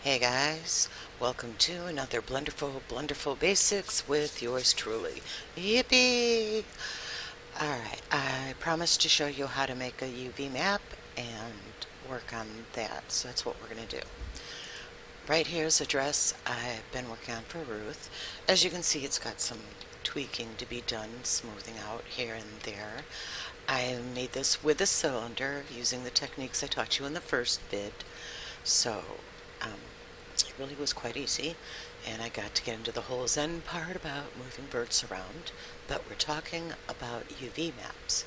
Hey guys, welcome to another Blunderful Basics with yours truly. Yippee! Alright, I promised to show you how to make a UV map and work on that, so that's what we're going to do. Right here's a dress I've been working on for Ruth. As you can see, it's got some tweaking to be done, smoothing out here and there. I made this with a cylinder using the techniques I taught you in the first vid, so it really was quite easy, and I got to get into the whole Zen part about moving birds around, but we're talking about UV maps.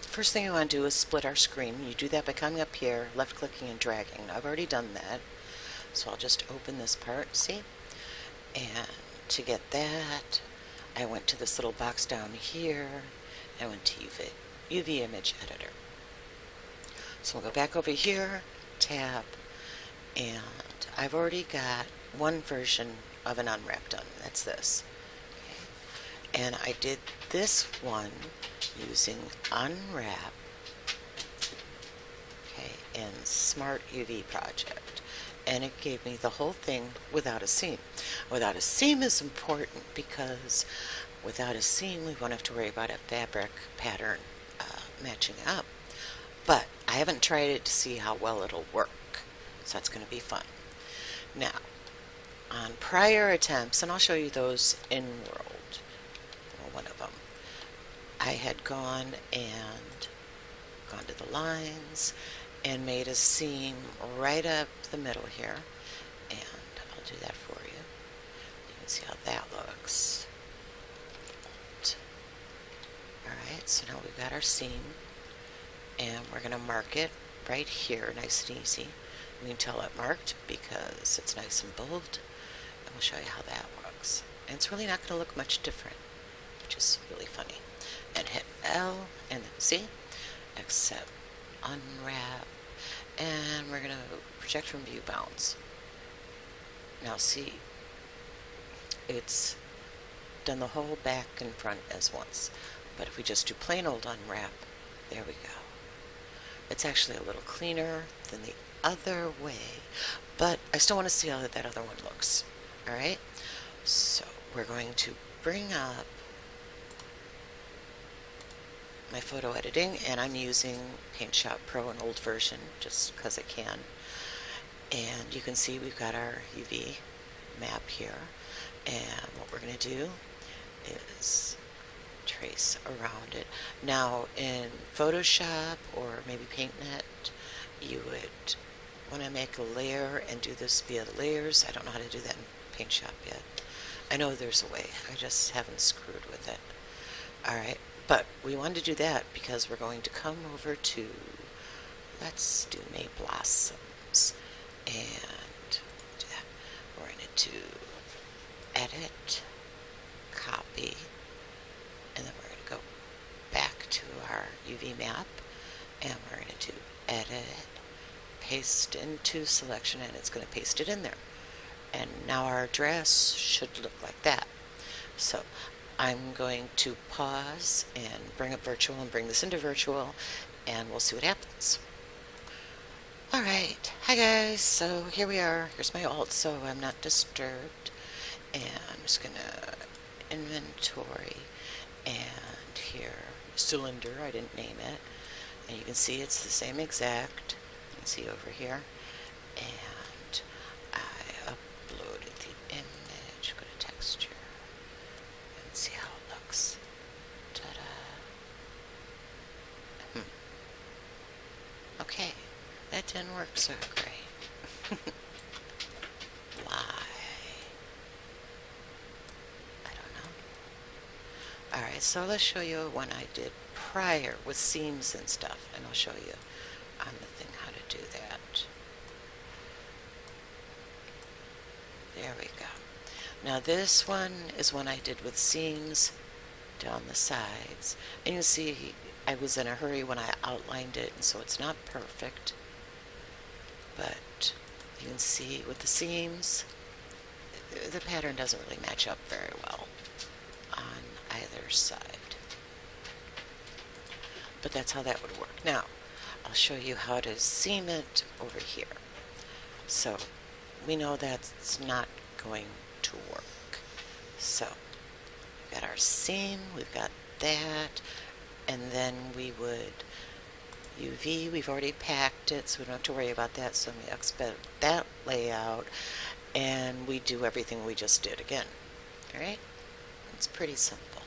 First thing you want to do is split our screen. You do that by coming up here, left clicking and dragging. I've already done that, so I'll just open this part, see? And to get that, I went to this little box down here. I went to UV Image Editor. So we'll go back over here, tab, and I've already got one version of an unwrap done. That's this. Okay. And I did this one using unwrap, okay, in Smart UV Project. And it gave me the whole thing without a seam. Without a seam is important because without a seam we won't have to worry about a fabric pattern matching up. But I haven't tried it to see how well it'll work, so that's going to be fun. Now, on prior attempts, and I'll show you those in World, well, one of them, I had gone to the lines and made a seam right up the middle here, and I'll do that for you. You can see how that looks. Alright, so now we've got our seam, and we're going to mark it right here, nice and easy. We can tell it marked because it's nice and bold, and we'll show you how that works. And it's really not going to look much different, which is really funny. And hit L, and then see, accept, unwrap, and we're going to project from view bounds. Now see, it's done the whole back and front as once. But if we just do plain old unwrap, there we go. It's actually a little cleaner than the other way, but I still want to see how that other one looks. Alright, so we're going to bring up my photo editing, and I'm using Paint Shop Pro, an old version, just because I can. And you can see we've got our UV map here, and what we're going to do is trace around it. Now in Photoshop or maybe PaintNet, you would want to make a layer and do this via layers. I don't know how to do that in Paint Shop yet. I know there's a way, I just haven't screwed with it. Alright, but we want to do that because we're going to come over to, let's do May Blossoms, and do that. We're going to edit, copy, and then we're going to go back to our UV map, and we're going to do edit, paste into selection, and it's going to paste it in there. And now our dress should look like that. So I'm going to pause and bring up virtual and bring this into virtual, and we'll see what happens. Alright, hi guys, so here we are. Here's my alt so I'm not disturbed, and I'm just going to inventory, and here, cylinder, I didn't name it, and you can see it's the same exact. You can see over here, and I uploaded the image. Go to texture and see how it looks. Ta-da! Okay, that didn't work so great. Why? I don't know. Alright, so let's show you one I did prior with seams and stuff, and I'll show you on the thing how to do that. There we go. Now this one is one I did with seams down the sides, and you can see I was in a hurry when I outlined it, and so it's not perfect, but you can see with the seams the pattern doesn't really match up very well on either side. But that's how that would work. Now, I'll show you how to seam it over here. So we know that's not going to work. So we've got our seam, we've got that, and then we would UV, we've already packed it, so we don't have to worry about that. So we expect that layout, and we do everything we just did again. All right? It's pretty simple.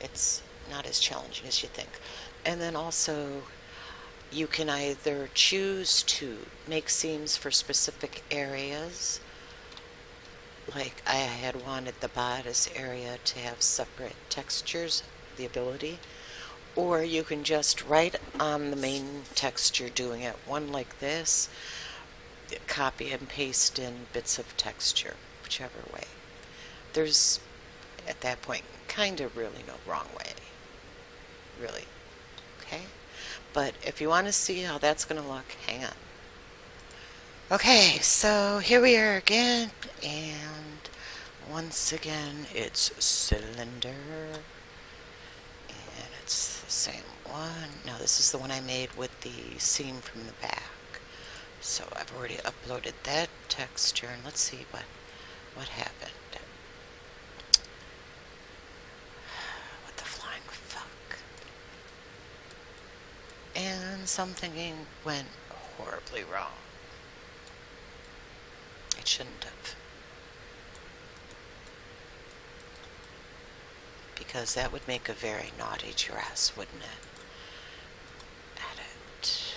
It's not as challenging as you think. And then also, you can either choose to make seams for specific areas, like I had wanted the bodice area to have separate textures, the ability, or you can just write on the main texture doing it, one like this, copy and paste in bits of texture, whichever way. There's, at that point, kind of really no wrong way. Really. Okay? But if you want to see how that's going to look, hang on. Okay, so here we are again, and once again, it's cylinder, and it's the same one. Now this is the one I made with the seam from the back. So I've already uploaded that texture, and let's see what happened. What the flying fuck? And something went horribly wrong. It shouldn't have. Because that would make a very naughty dress, wouldn't it? Edit.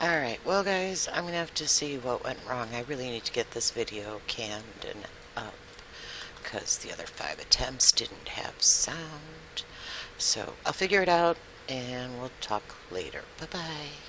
Alright, well guys, I'm going to have to see what went wrong. I really need to get this video canned and up, because the other 5 attempts didn't have sound. So I'll figure it out, and we'll talk later. Bye-bye.